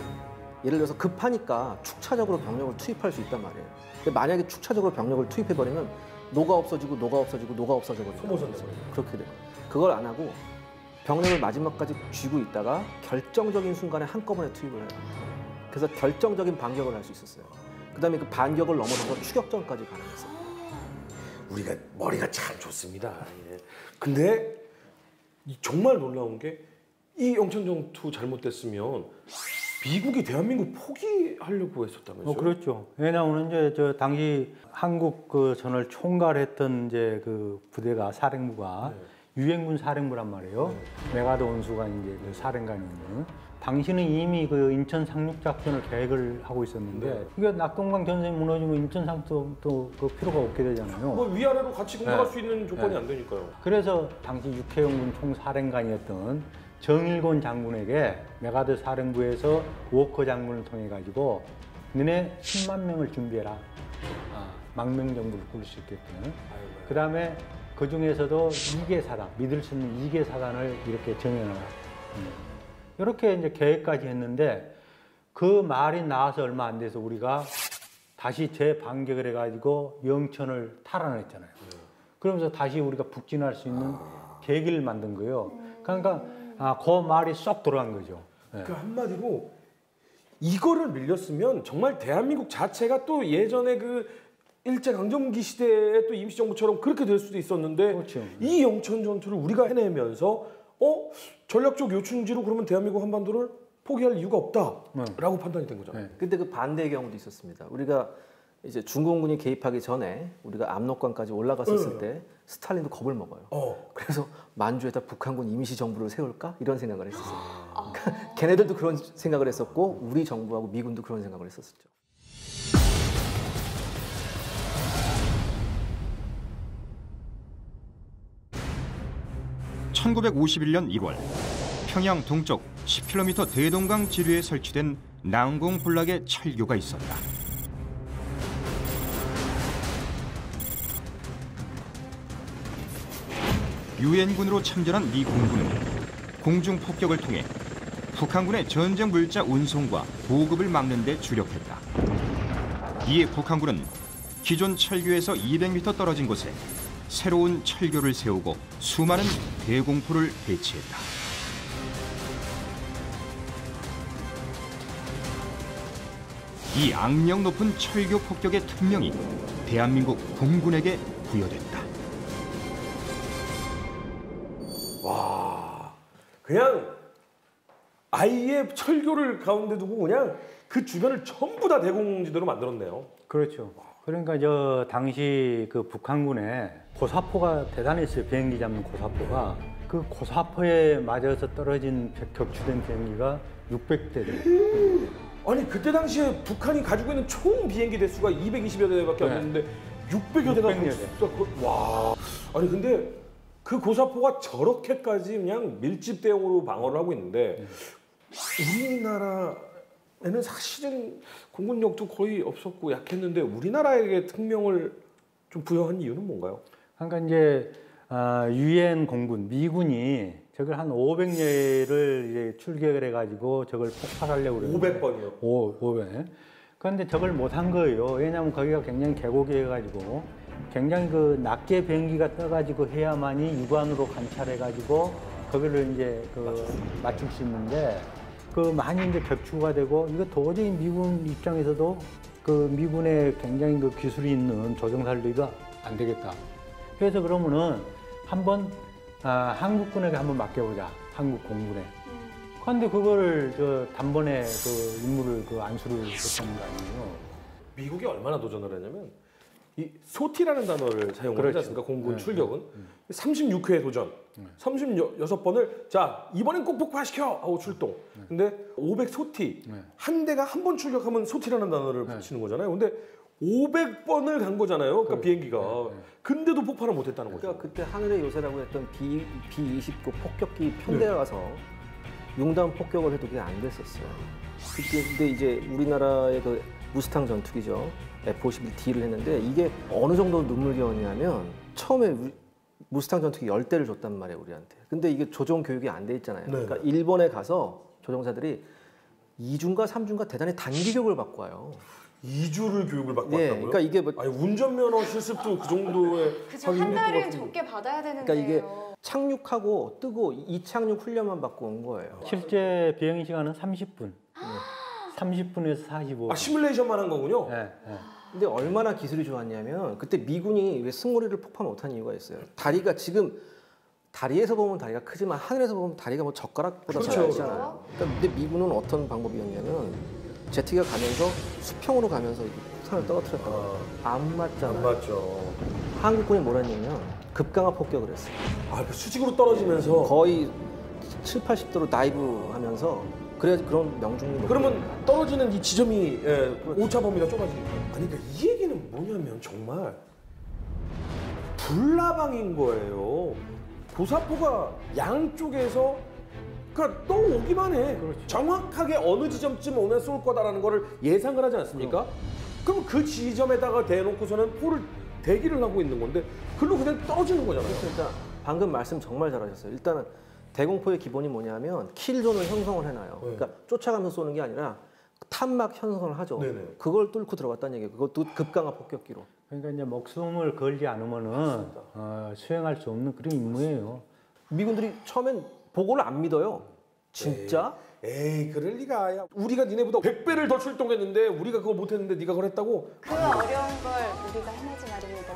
예를 들어서 급하니까 축차적으로 병력을 투입할 수 있단 말이에요. 근데 만약에 축차적으로 병력을 투입해버리면 노가 없어지고 소모전 그렇게 돼요. 그걸 안 하고 병력을 마지막까지 쥐고 있다가 결정적인 순간에 한꺼번에 투입을 해요. 그래서 결정적인 반격을 할 수 있었어요. 그다음에 그 반격을 넘어서서 추격전까지 가능했어요. 우리가 머리가 참 좋습니다. 예. 근데 정말 놀라운 게 이 영천 전투 잘못됐으면 미국이 대한민국 포기하려고 했었다면서요? 그렇죠. 왜냐하면 이제 저 당시 한국 그 전을 총괄했던 이제 그 부대가 사령부가 유엔군 사령부란 말이에요. 메가더 원수가 이제 그 사령관이 있는. 당시는 이미 그 인천 상륙 작전을 계획을 하고 있었는데 이게 낙동강 전선이 무너지면 인천 상륙도 그 필요가 없게 되잖아요. 뭐 위아래로 같이 공격할 수 있는 조건이 안 되니까요. 그래서 당시 육해연군 총사령관이었던 정일곤 장군에게 메가더 사령부에서 워커 장군을 통해 가지고 너네 10만 명을 준비해라. 망명 정부를 꾸릴 수 있게끔. 그 다음에 그 중에서도 2개 사단, 믿을 수 있는 2개 사단을 이렇게 정해놔라. 이렇게 이제 계획까지 했는데 그 말이 나와서 얼마 안 돼서 우리가 다시 재반격을 해가지고 영천을 탈환했잖아요. 그러면서 다시 우리가 북진할 수 있는 계기를 만든 거예요. 그러니까 그 말이 쏙 들어간 거죠. 그 한마디로 이거를 밀렸으면 정말 대한민국 자체가 또 예전에 그 일제강점기 시대의 또 임시정부처럼 그렇게 될 수도 있었는데 그렇죠. 이 영천 전투를 우리가 해내면서 전략적 요충지로 그러면 대한민국 한반도를 포기할 이유가 없다라고 판단이 된 거잖아요. 근데 그 반대의 경우도 있었습니다. 우리가 이제 중공군이 개입하기 전에 우리가 압록강까지 올라갔었을 때 스탈린도 겁을 먹어요. 그래서 만주에다 북한군 임시정부를 세울까? 이런 생각을 했었어요. 그러니까 걔네들도 그런 생각을 했었고 우리 정부하고 미군도 그런 생각을 했었죠. (1951년 1월) 평양 동쪽 10km 대동강 지류에 설치된 난공 군락의 철교가 있었다. 유엔군으로 참전한 미 공군은 공중 폭격을 통해 북한군의 전쟁 물자 운송과 보급을 막는 데 주력했다. 이에 북한군은 기존 철교에서 200m 떨어진 곳에 새로운 철교를 세우고 수많은 대공포를 배치했다. 이 악명 높은 철교 폭격의 특명이 대한민국 공군에게 부여됐다. 와, 그냥 아예 철교를 가운데 두고 그냥 그 주변을 전부 다 대공지대로 만들었네요. 그렇죠. 그러니까 저 당시 그 북한군에 고사포가 대단했어요. 비행기 잡는 고사포가. 그 고사포에 맞아서 떨어진 격추된 비행기가 600대들. 아니 그때 당시에 북한이 가지고 있는 총 비행기 대수가 220여 대밖에 안 됐는데 600여 대가 600여 와. 아니 근데 그 고사포가 저렇게까지 그냥 밀집 대응으로 방어를 하고 있는데 우리나라에는 사실은 공군력도 거의 없었고 약했는데 우리나라에게 특명을 좀 부여한 이유는 뭔가요? 그러니까 이제 유엔 공군, 미군이 저걸 한 500여를 이제 출격을 해가지고 저걸 폭발하려고 그랬는데 500번이요. 500. 그런데 저걸 못한 거예요. 왜냐하면 거기가 굉장히 계곡이어가지고 굉장히 그 낮게 비행기가 떠가지고 해야만이 육안으로 관찰해가지고 거기를 이제 맞출 수 있는데 그 많이 이제 격추가 되고 이거 도저히 미군 입장에서도 그 미군의 굉장히 그 기술이 있는 조종사들도 이거 안 되겠다. 그래서 그러면은 한번 한국군에게 한번 맡겨보자. 한국 공군에. 그런데 그거를 단번에 그 임무를 안수를 했다는 거 아니에요. 미국이 얼마나 도전을 했냐면 이 소티라는 단어를 사용을 하지 않습니까? 공군 출격은 36회 도전, 36번을 자 이번엔 꼭 폭파시켜 하고 출동. 근데 500소티 한 대가 한 번 출격하면 소티라는 단어를 붙이는 거잖아요. 근데 500번을 간 거잖아요. 그러니까 비행기가. 근데도 폭발을 못했다는 거죠. 그러니까 그때 하늘의 요새라고 했던 B-29 폭격기 편대가 가서 융단 폭격을 해도 그게 안 됐었어요. 근데 이제 우리나라의 그 무스탕 전투기죠. F-51D를 했는데 이게 어느 정도 눈물겨웠냐면 처음에 무스탕 전투기 10대를 줬단 말이에요, 우리한테. 근데 이게 조종 교육이 안 돼 있잖아요. 그러니까 일본에 가서 조종사들이 2주인가 3주인가 대단히 단기 교육을 받고 와요. 2주를 교육을 받고 네, 왔다고요? 그러니까 이게 아니 운전면허 실습도 그 정도의 그죠, 한 달은 적게 받아야 되는데요. 그러니까 이게 착륙하고 뜨고 이착륙 훈련만 받고 온 거예요. 실제 비행 시간은 30분. 30분에서 45분. 시뮬레이션만 한 거군요? 네. 근데 얼마나 기술이 좋았냐면 그때 미군이 왜 승오리를 폭파 못한 이유가 있어요. 다리가 지금 다리에서 보면 다리가 크지만 하늘에서 보면 다리가 뭐 젓가락보다 그렇죠. 작잖아요. 그러니까 근데 미군은 어떤 방법이었냐면 제트기가 가면서 수평으로 가면서 이렇게 폭탄을 떨어뜨렸다가 안 맞잖아요. 안 맞죠. 한국군이 뭘 했냐면 급강하 폭격을 했어요. 아, 그 수직으로 떨어지면서. 거의 7, 80도로 다이브 하면서 그래야지 그런 명중률이 그러면 떨어지는 이 지점이 오차 범위가 좁아지니까. 아니, 그러니까 이 얘기는 뭐냐면 정말 불나방인 거예요. 고사포가 양쪽에서 그러니까 떠오기만 해. 그렇죠. 정확하게 어느 지점쯤 오면 쏠 거다라는 거를 예상을 하지 않습니까? 그럼 그 지점에다가 대놓고서는 포를 대기를 하고 있는 건데 글로 그냥 떨어지는 거잖아요. 그러니까 방금 말씀 정말 잘하셨어요. 일단은 대공포의 기본이 뭐냐면 킬존을 형성을 해놔요. 그러니까 쫓아가면서 쏘는 게 아니라 탄막 형성을 하죠. 네네. 그걸 뚫고 들어갔다는 얘기예요. 그것도 급강하 폭격기로. 그러니까 이제 목숨을 걸지 않으면은 수행할 수 없는 그런 임무예요. 미군들이 처음엔 보고를 안 믿어요. 진짜? 에이, 그럴 리가. 야, 우리가 니네보다 100배를 더 출동했는데 우리가 그거 못했는데 네가 그걸 했다고? 그 어려운 걸 우리가 해내지 말입니다.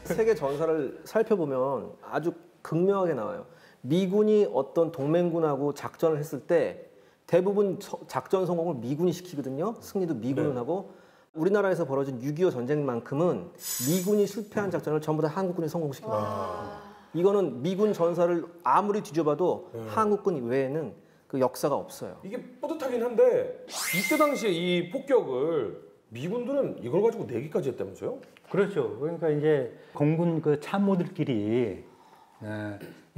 세계 전사를 살펴보면 아주 극명하게 나와요. 미군이 어떤 동맹군하고 작전을 했을 때 대부분 작전 성공을 미군이 시키거든요. 승리도 미군은 하고 우리나라에서 벌어진 6.25 전쟁만큼은 미군이 실패한 작전을 전부 다 한국군이 성공시킵니다. 이거는 미군 전사를 아무리 뒤져봐도 한국군 외에는 그 역사가 없어요. 이게 뿌듯하긴 한데 이때 당시에 이 폭격을 미군들은 이걸 가지고 내기까지 했다면서요? 그렇죠. 그러니까 이제 공군 그 참모들끼리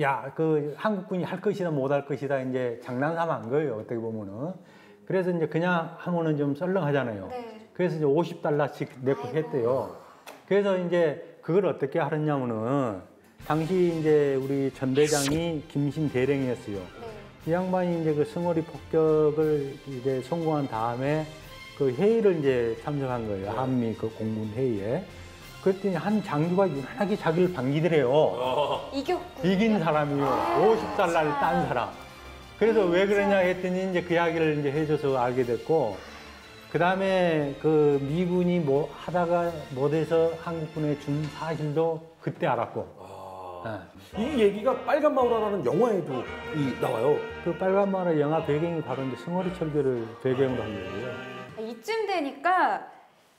야, 그 한국군이 할 것이다 못 할 것이다 이제 장난삼아 한 거예요. 어떻게 보면은. 그래서 이제 그냥 하면은 좀 썰렁하잖아요. 네. 그래서 이제 $50씩 내고 했대요. 그래서 이제 그걸 어떻게 하느냐면은 당시 이제 우리 전대장이 김신 대령이었어요. 이 양반이 이제 그 승오리 폭격을 이제 성공한 다음에 그 회의를 이제 참석한 거예요. 한미 그 공군 회의에. 그랬더니 한 장교가 유난하게 자기를 반기더래요. 이긴 사람이요. $50를 딴 사람. 그래서 왜 그러냐 했더니 이제 그 이야기를 이제 해줘서 알게 됐고, 그 다음에 그 미군이 뭐 하다가 못해서 한국군에 준 사실도 그때 알았고. 이 얘기가 빨간 마우라라는 영화에도 나와요. 그 빨간 마우라 영화 배경이 바로 이제 승오리 철교를 배경으로 한 거예요. 이쯤 되니까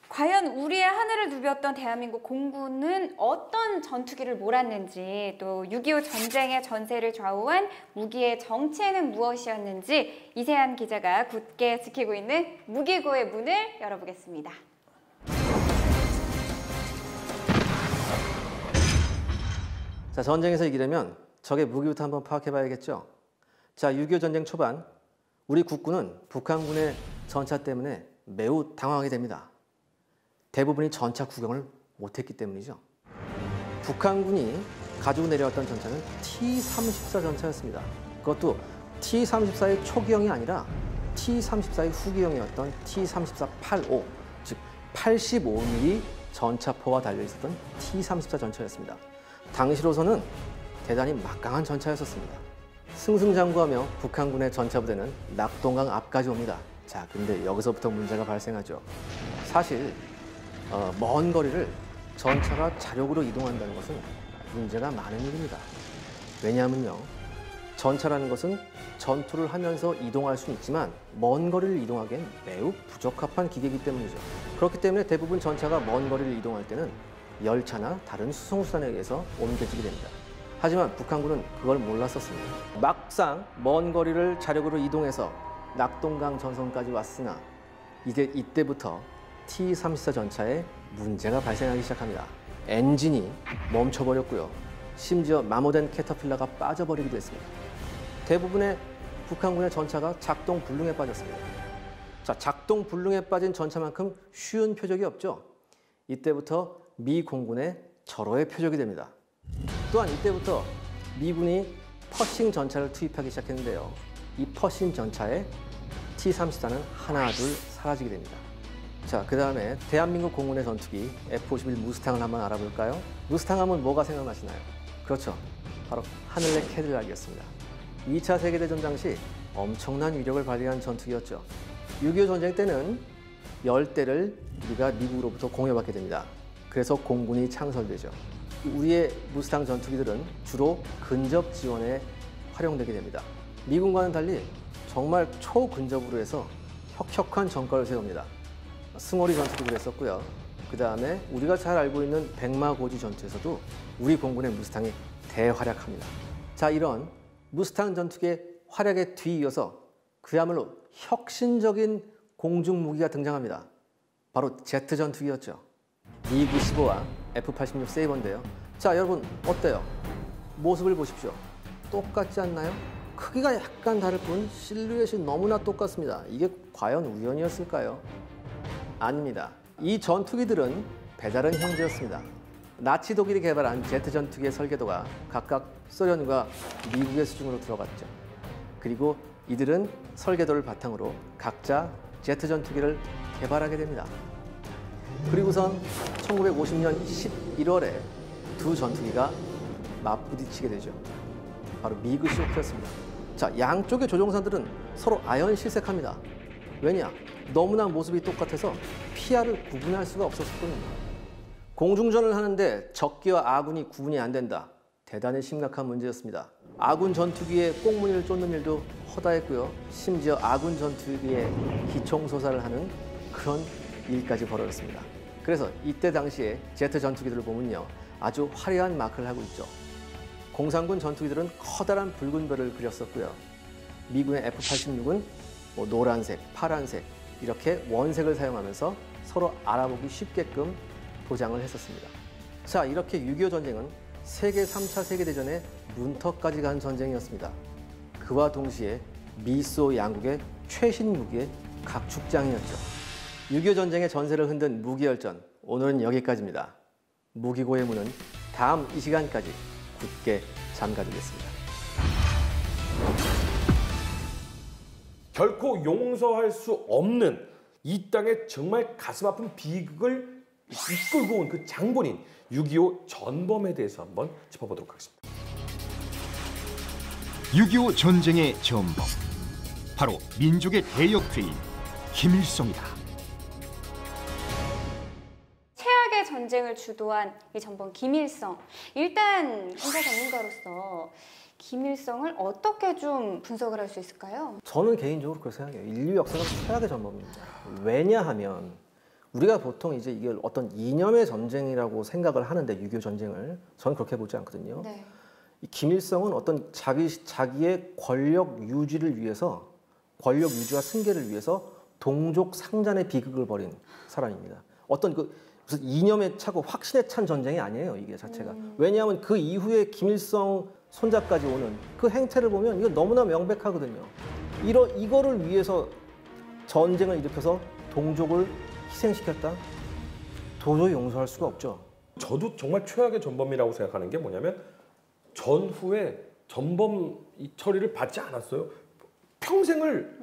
과연 우리의 하늘을 누볐던 대한민국 공군은 어떤 전투기를 몰았는지, 또 6.25 전쟁의 전세를 좌우한 무기의 정체는 무엇이었는지 이세한 기자가 굳게 지키고 있는 무기고의 문을 열어보겠습니다. 자, 전쟁에서 이기려면 적의 무기부터 한번 파악해봐야겠죠. 자, 6.25 전쟁 초반 우리 국군은 북한군의 전차 때문에 매우 당황하게 됩니다. 대부분이 전차 구경을 못했기 때문이죠. 북한군이 가지고 내려왔던 전차는 T-34 전차였습니다. 그것도 T-34의 초기형이 아니라 T-34의 후기형이었던 T-34-85, 즉 85mm 전차포가 달려있었던 T-34 전차였습니다. 당시로서는 대단히 막강한 전차였었습니다. 승승장구하며 북한군의 전차부대는 낙동강 앞까지 옵니다. 자, 근데 여기서부터 문제가 발생하죠. 사실 먼 거리를 전차가 자력으로 이동한다는 것은 문제가 많은 일입니다. 왜냐하면요, 전차라는 것은 전투를 하면서 이동할 수는 있지만 먼 거리를 이동하기엔 매우 부적합한 기계이기 때문이죠. 그렇기 때문에 대부분 전차가 먼 거리를 이동할 때는 열차나 다른 수송수단에 의해서 옮겨지게 됩니다. 하지만 북한군은 그걸 몰랐었습니다. 막상 먼 거리를 자력으로 이동해서 낙동강 전선까지 왔으나 이때부터 T-34 전차에 문제가 발생하기 시작합니다. 엔진이 멈춰버렸고요. 심지어 마모된 캐터필러가 빠져버리기도 했습니다. 대부분의 북한군의 전차가 작동 불능에 빠졌습니다. 자, 작동 불능에 빠진 전차만큼 쉬운 표적이 없죠. 이때부터 미 공군의 절호의 표적이 됩니다. 또한 이때부터 미군이 퍼싱 전차를 투입하기 시작했는데요. 이 퍼싱 전차에 T-34는 하나 둘 사라지게 됩니다. 자, 그 다음에 대한민국 공군의 전투기 F-51 무스탕을 한번 알아볼까요? 무스탕 하면 뭐가 생각나시나요? 그렇죠, 바로 하늘의 캐딜락이었습니다. 2차 세계대전 당시 엄청난 위력을 발휘한 전투기였죠. 6.25 전쟁 때는 10대를 우리가 미국으로부터 공여받게 됩니다. 그래서 공군이 창설되죠. 우리의 무스탕 전투기들은 주로 근접 지원에 활용되게 됩니다. 미군과는 달리 정말 초근접으로 해서 혁혁한 전과를 세웁니다. 승오리 전투도 그랬었고요. 그 다음에 우리가 잘 알고 있는 백마고지 전투에서도 우리 공군의 무스탕이 대활약합니다. 자, 이런 무스탕 전투기의 활약에 뒤이어서 그야말로 혁신적인 공중 무기가 등장합니다. 바로 제트 전투기였죠. 미그 15와 F-86 세이버인데요. 자, 여러분 어때요? 모습을 보십시오. 똑같지 않나요? 크기가 약간 다를 뿐 실루엣이 너무나 똑같습니다. 이게 과연 우연이었을까요? 아닙니다. 이 전투기들은 배다른 형제였습니다. 나치 독일이 개발한 제트 전투기의 설계도가 각각 소련과 미국의 수중으로 들어갔죠. 그리고 이들은 설계도를 바탕으로 각자 제트 전투기를 개발하게 됩니다. 그리고선 1950년 11월에 두 전투기가 맞부딪히게 되죠. 바로 미그 쇼크였습니다. 자, 양쪽의 조종사들은 서로 아연실색합니다. 왜냐? 너무나 모습이 똑같아서 피아를 구분할 수가 없었거든요. 공중전을 하는데 적기와 아군이 구분이 안 된다. 대단히 심각한 문제였습니다. 아군 전투기에 꽁무니를 쫓는 일도 허다했고요. 심지어 아군 전투기에 기총소사를 하는 그런 일까지 벌어졌습니다. 그래서 이때 당시에 제트 전투기들을 보면요, 아주 화려한 마크를 하고 있죠. 공산군 전투기들은 커다란 붉은 별을 그렸었고요. 미군의 F-86은 노란색, 파란색 이렇게 원색을 사용하면서 서로 알아보기 쉽게끔 도장을 했었습니다. 자, 이렇게 6.25 전쟁은 세계 3차 세계대전의 문턱까지 간 전쟁이었습니다. 그와 동시에 미소 양국의 최신 무기의 각축장이었죠. 6.25 전쟁의 전세를 흔든 무기열전, 오늘은 여기까지입니다. 무기고의 문은 다음 이 시간까지 굳게 잠가두겠습니다. 결코 용서할 수 없는 이 땅의 정말 가슴 아픈 비극을 이끌고 온 그 장본인 6.25 전범에 대해서 한번 짚어보도록 하겠습니다. 6.25 전쟁의 전범, 바로 민족의 대역죄인 김일성이다. 최악의 전쟁을 주도한 이 전범 김일성. 일단 군사 전문가로서 김일성을 어떻게 좀 분석을 할 수 있을까요? 저는 개인적으로 그렇게 생각해요. 인류 역사가 최악의 전범입니다. 왜냐하면 우리가 보통 이제 이걸 어떤 이념의 전쟁이라고 생각을 하는데 6.25 전쟁을 저는 그렇게 보지 않거든요. 네. 이 김일성은 어떤 자기의 권력 유지를 위해서, 권력 유지와 승계를 위해서 동족 상잔의 비극을 벌인 사람입니다. 어떤 무슨 이념에 차고 확신에 찬 전쟁이 아니에요, 이게 자체가. 왜냐하면 그 이후에 김일성 손자까지 오는 그 행태를 보면 이거 너무나 명백하거든요. 이거를 위해서 전쟁을 일으켜서 동족을 희생시켰다? 도저히 용서할 수가 없죠. 저도 정말 최악의 전범이라고 생각하는 게 뭐냐면 전후에 전범 이 처리를 받지 않았어요. 평생을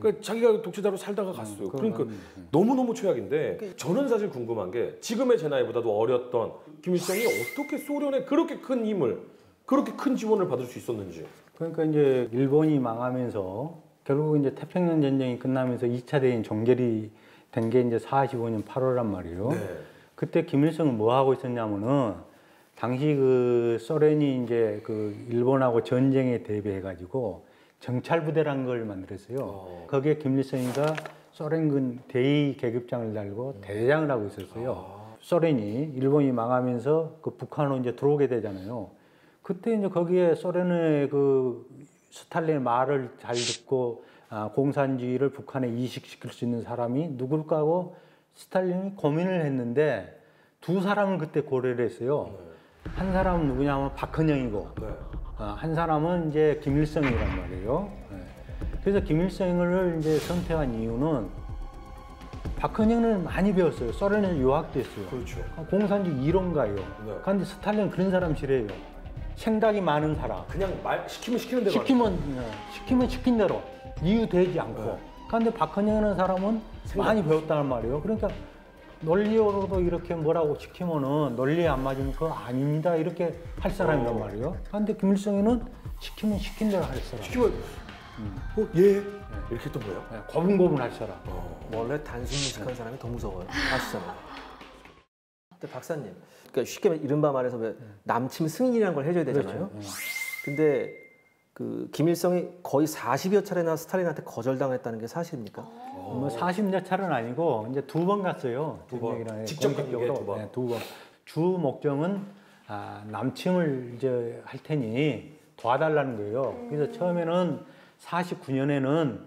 그러니까 자기가 독재자로 살다가 갔어요. 그러니까 너무너무 최악인데 저는 사실 궁금한 게 지금의 제 나이보다도 어렸던 김일성이 어떻게 소련의 그렇게 큰 힘을, 그렇게 큰 지원을 받을 수 있었는지. 그러니까 이제 일본이 망하면서 결국 이제 태평양 전쟁이 끝나면서 2차 대전 종결이 된 게 이제 45년 8월란 말이에요. 네. 그때 김일성은 뭐 하고 있었냐면은 당시 그 소련이 이제 그 일본하고 전쟁에 대비해가지고 정찰부대라는 걸 만들었어요. 거기에 김일성이가 소련군 대위 계급장을 달고 대대장을 하고 있었어요. 소련이 일본이 망하면서 그 북한으로 이제 들어오게 되잖아요. 그때 이제 거기에 소련의 그 스탈린의 말을 잘 듣고 공산주의를 북한에 이식시킬 수 있는 사람이 누굴까 하고 스탈린이 고민을 했는데 두 사람을 그때 고려를 했어요. 한 사람은 누구냐면 박헌영이고 한 사람은 이제 김일성이란 말이에요. 그래서 김일성을 이제 선택한 이유는 박헌영을 많이 배웠어요. 소련에서 유학도 했어요. 그렇죠. 공산주의 이론가예요. 그런데 스탈린은 그런 사람 싫어해요. 생각이 많은 사람. 그냥 시키면 시키는 대로 시키면 시킨 대로 이유되지 않고. 그런데 박헌영이라는 사람은 많이 배웠다는 말이에요. 그러니까 논리적으로도 이렇게 뭐라고 시키면은 논리에 안 맞으면 그거 아닙니다 이렇게 할 사람이란 말이에요. 그런데 김일성이는 시키면 시킨 대로 할 사람. 시키면 예 이렇게 했던 거예요? 고분고분 할 사람. 원래 단순 무식한 사람이 더 무서워요. 아시잖아요. 근데 박사님, 그러니까 쉽게 이른바 말해서 왜 남침 승인이라는 걸 해줘야 되잖아요. 그렇죠. 근데 그 김일성이 거의 40여 차례나 스탈린한테 거절당했다는 게 사실입니까? 뭐 40여 차례는 아니고 이제 2번 갔어요. 두 번. 전쟁이라는 직접 공식적으로. 간 게 2번. 네, 2번. 주 목적은 남침을 이제 할 테니 도와달라는 거예요. 그래서 처음에는 49년에는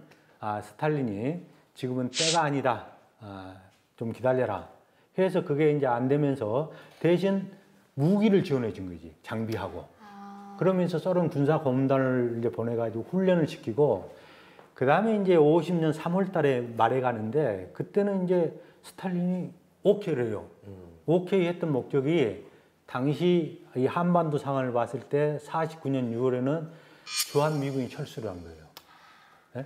스탈린이 지금은 때가 아니다. 좀 기다려라. 해서 그게 이제 안 되면서 대신 무기를 지원해 준 거지. 장비하고. 그러면서 소련 군사 고문단을 이제 보내가지고 훈련을 시키고, 그 다음에 이제 50년 3월 달에 말에 가는데, 그때는 이제 스탈린이 오케이를 해요. 오케이 했던 목적이 당시 이 한반도 상황을 봤을 때 49년 6월에는 주한미군이 철수를 한 거예요. 네?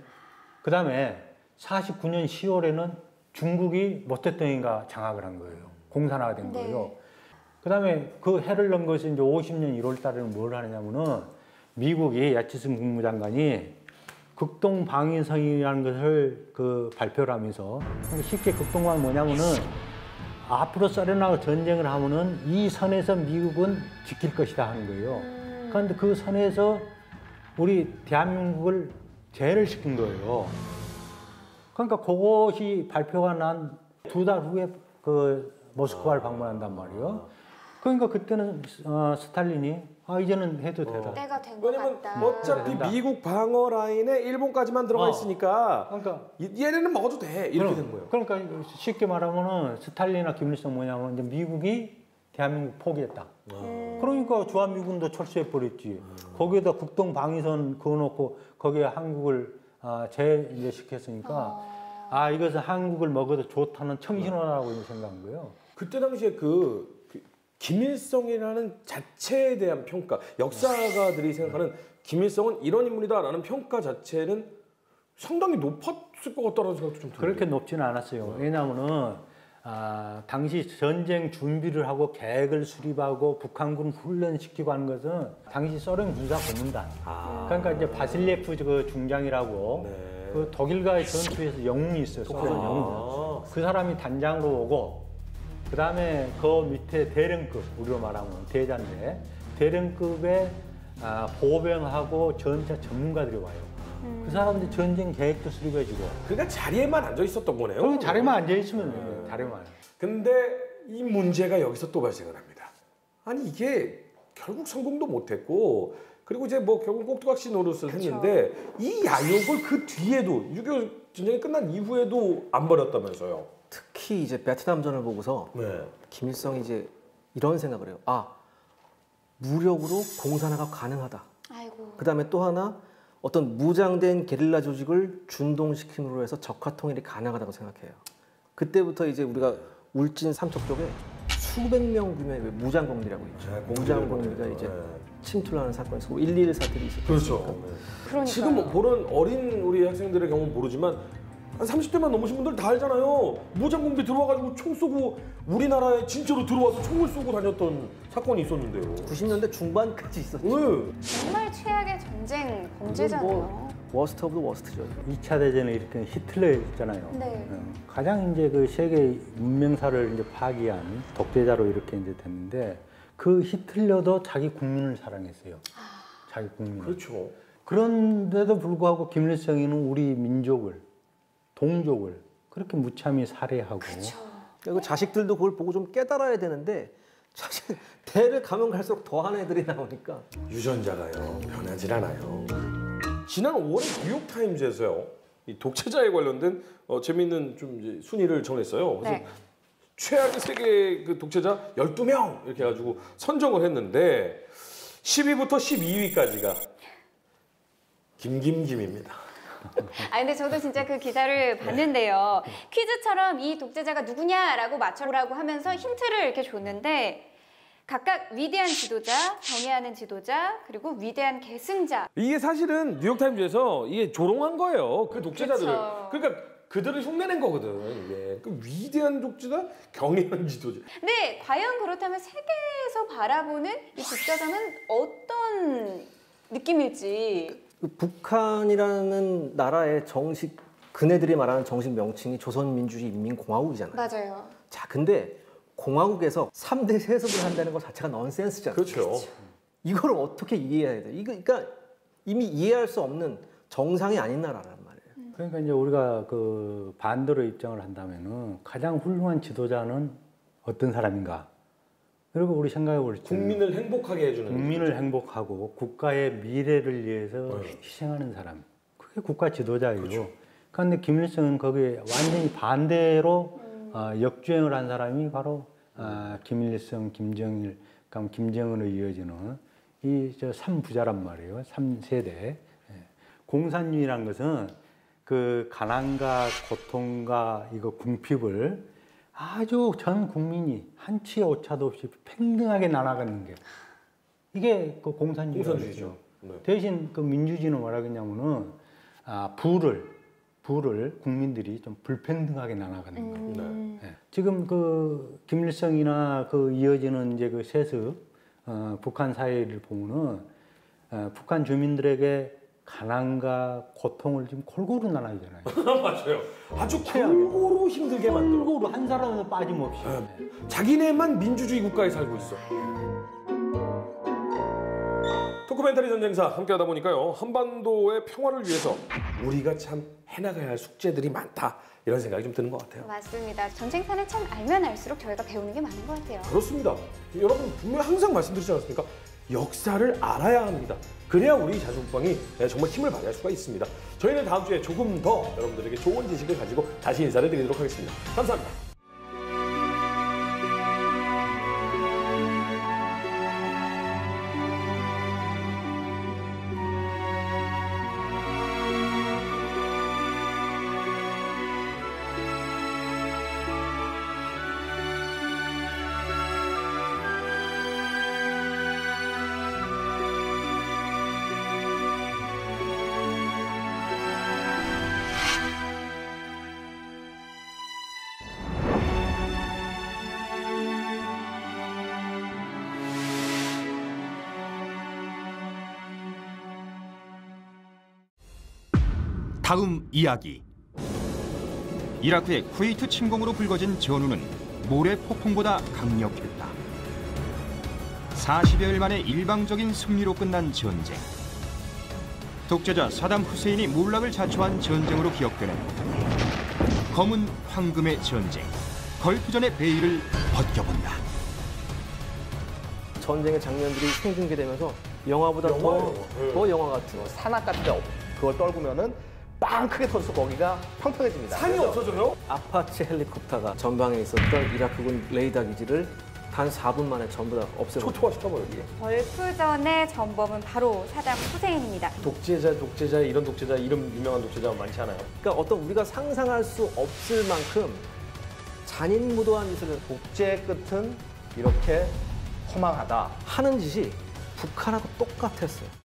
그 다음에 49년 10월에는 중국이 모태덩이가 장악을 한 거예요. 공산화가 된 거예요. 그 다음에 그 해를 넣은 것이 이제 50년 1월 달에는 뭘 하느냐면은 미국이 야치슨 국무장관이 극동방위성이라는 것을 발표를 하면서, 쉽게 극동방은 뭐냐면은 앞으로 소련하고 전쟁을 하면은 이 선에서 미국은 지킬 것이다 하는 거예요. 그런데 그 선에서 우리 대한민국을 제외를 시킨 거예요. 그러니까 그것이 발표가 난 2달 후에 모스크바를 방문한단 말이에요. 그러니까 그때는 스탈린이 이제는 해도 되다. 때가 된 것 왜냐면 같다. 어차피 미국 방어 라인에 일본까지만 들어가 있으니까 그러니까 얘네는 먹어도 돼 이렇게 된 거예요. 그러니까 쉽게 말하면은 스탈린이나 김일성 뭐냐면 이제 미국이 대한민국 포기했다. 그러니까 주한미군도 철수해 버렸지. 거기에다 국동 방위선 그어놓고 거기에 한국을 이제 시켰으니까 이것은 한국을 먹어도 좋다는 청신호라고 생각한 거예요. 그때 당시에 김일성이라는 자체에 대한 평가, 역사가들이 생각하는 김일성은 이런 인물이다라는 평가 자체는 상당히 높았을 것 같다는 생각도 좀 들어요. 그렇게 높지는 않았어요. 왜냐하면은 당시 전쟁 준비를 하고 계획을 수립하고 북한군 훈련시키고 하는 것은 당시 소련 군사 고문단. 그러니까 이제 바실레프 그 중장이라고 그 독일과의 전투에서 영웅이 있어요. 소련 영웅. 그 사람이 단장으로 오고, 그 다음에 그 밑에 대령급, 우리로 말하면 대자인데, 대령급의 보병하고 전차 전문가들이 와요. 그 사람들이 전쟁 계획도 수립해주고. 그러니까 자리에만 앉아 있었던 거네요. 그 자리만 앉아있으면 돼요. 자리만. 근데 이 문제가 여기서 또 발생을 합니다. 아니 이게 결국 성공도 못했고, 그리고 이제 뭐 결국 꼭두각시 노릇을 했는데 이 야욕을 그 뒤에도 6.25 전쟁이 끝난 이후에도 안 버렸다면서요. 특히 이제 베트남전을 보고서 김일성이 이제 이런 생각을 해요. 무력으로 공산화가 가능하다. 그다음에 또 하나, 어떤 무장된 게릴라 조직을 준동시킴으로 해서 적화 통일이 가능하다고 생각해요. 그때부터 이제 우리가 울진 삼척 쪽에 수백 명 규모의 무장공비라고 있죠. 무장공비가 이제 침투를 하는 사건이 있었고 1.21 사태도 있었고. 그렇죠. 지금 보는 어린 우리 학생들의 경우는 모르지만 한 30대만 넘으신 분들 다 알잖아요. 무장공비 들어와가지고 총 쏘고 우리나라에 진짜로 들어와서 총을 쏘고 다녔던 사건이 있었는데요. 90년대 중반까지 있었죠. 정말 최악의 전쟁 범죄잖아요. 워스트 오브 워스트죠. 2차 대전을 일으킨 히틀러 있잖아요. 네. 가장 이제 그 세계 문명사를 이제 파기한 독재자로 이렇게 이제 됐는데, 그 히틀러도 자기 국민을 사랑했어요. 자기 국민을. 그렇죠. 그런데도 불구하고 김일성이는 우리 민족을, 동족을 그렇게 무참히 살해하고. 그리고 자식들도 그걸 보고 좀 깨달아야 되는데, 사실 대를 가면 갈수록 더한 애들이 나오니까. 유전자가요 변하질 않아요. 지난 5월에 뉴욕타임즈에서요 이 독재자에 관련된 재미있는 좀 이제 순위를 정했어요. 그래서 최악의 세계 그 독재자 12명 이렇게 해가지고 선정을 했는데 10위부터 12위까지가 김김김입니다. 근데 저도 진짜 그 기사를 봤는데요. 퀴즈처럼 이 독재자가 누구냐라고 맞춰보라고 하면서 힌트를 이렇게 줬는데, 각각 위대한 지도자, 경애하는 지도자, 그리고 위대한 계승자. 이게 사실은 뉴욕타임즈에서 이게 조롱한 거예요. 그 독재자들을. 그쵸. 그러니까 그들을 흉내낸 거거든. 이게. 그 위대한 독재자, 경애하는 지도자. 근데 과연 그렇다면 세계에서 바라보는 이 독재자는 어떤 느낌일지. 북한이라는 나라의 정식, 그네들이 말하는 정식 명칭이 조선민주주의 인민공화국이잖아요. 맞아요. 자, 근데 공화국에서 3대 세습을 한다는 것 자체가 넌센스잖아요. 그렇죠. 이걸 어떻게 이해해야 돼? 그러니까 이미 이해할 수 없는 정상이 아닌 나라란 말이에요. 그러니까 이제 우리가 그 반대로 입장을 한다면은 가장 훌륭한 지도자는 어떤 사람인가? 그리고 우리 생각해 볼 때 국민을 행복하게 해주는. 국민을 행복하고 국가의 미래를 위해서 희생하는 사람. 그게 국가 지도자예요. 그렇죠. 그런데 김일성은 거기에 완전히 반대로 역주행을 한 사람이 바로 김일성, 김정일, 그럼 김정은으로 이어지는 이 저 3부자란 말이에요. 3세대. 공산주의란 것은 그 가난과 고통과 이거 궁핍을 아주 전 국민이 한치의 오차도 없이 평등하게 나눠가는 게 이게 그 공산주의죠. 네. 대신 그 민주주의는 뭐라겠냐면은 부를 국민들이 좀 불평등하게 나눠가는 거예요. 네. 지금 그 김일성이나 그 이어지는 이제 그 세습 북한 사회를 보면은 북한 주민들에게 가난과 고통을 지금 골고루 나눠주잖아요. 맞아요. 아주 골고루 힘들게 만들어. 골고루 한 사람도 빠짐없이. 자기네만 민주주의 국가에 살고 있어. 도큐멘터리 전쟁사 함께하다 보니까요, 한반도의 평화를 위해서 우리가 참 해나가야 할 숙제들이 많다, 이런 생각이 좀 드는 것 같아요. 맞습니다. 전쟁사는 참 알면 알수록 저희가 배우는 게 많은 것 같아요. 그렇습니다. 여러분 분명히 항상 말씀드리지 않았습니까? 역사를 알아야 합니다. 그래야 우리 자주국방이 정말 힘을 발휘할 수가 있습니다. 저희는 다음 주에 조금 더 여러분들에게 좋은 지식을 가지고 다시 인사를 드리도록 하겠습니다. 감사합니다. 다음 이야기. 이라크의 쿠웨이트 침공으로 불거진 전우는 모래 폭풍보다 강력했다. 40여일 만에 일방적인 승리로 끝난 전쟁. 독재자 사담 후세인이 몰락을 자초한 전쟁으로 기억되는 검은 황금의 전쟁. 걸프전의 베일을 벗겨본다. 전쟁의 장면들이 생중계되면서 영화보다 더 영화 같은 산악 같은 데 그걸 떨구면은 빵 크게 터져서 거기가 평평해집니다. 산이 없어져요? 아파치 헬리콥터가 전방에 있었던 이라크군 레이더 기지를 단 4분 만에 전부 다 없애버렸어요. 초토화시켜버리게. 걸프전의 전범은 바로 사담 후세인입니다. 독재자, 이런 독재자, 이름 유명한 독재자 많지 않아요? 그러니까 어떤 우리가 상상할 수 없을 만큼 잔인무도한 짓을 독재의 끝은 이렇게 허망하다. 하는 짓이 북한하고 똑같았어요.